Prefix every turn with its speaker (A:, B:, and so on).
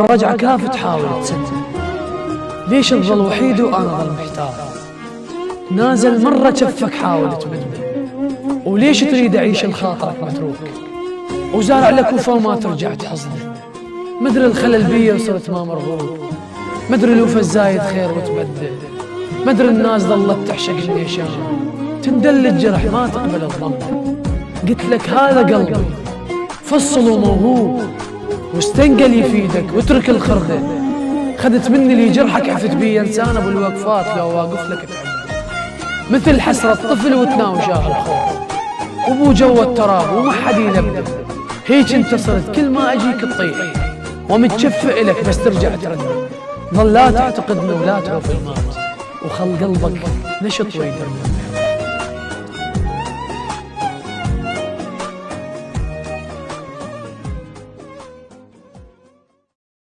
A: الرجعة كافة تحاول تسد، ليش تظل وحيد وأنا ظل محتار؟ نازل مرة جفك حاول تمد، وليش تريد أعيش الخاطرك متروك؟ وزارع لك وفا وما ترجع تحصده، مدري الخلل بي وصرت ما مرغوب، مدري الوفا الزايد خير وتبدل، مدري الناس ظلت تعشق النيشان، تندل الجرح ما تقبل الضم. قلت لك هذا قلبي فصل وموهوب، واستنقل يفيدك واترك الخردة. خذت مني لي جرحك عفت بي انسان ابو الوقفات، لو واقف لك تعب مثل حسرة طفل وتناوشاه الخوف، وابو جو التراب وما حد ينبه. هيك انت صرت كل ما اجيك تطيح ومتشفئ لك بس ترجع تردد. ظل لا تعتقدني ولا توفي الموت، وخل قلبك نشط ويدرب.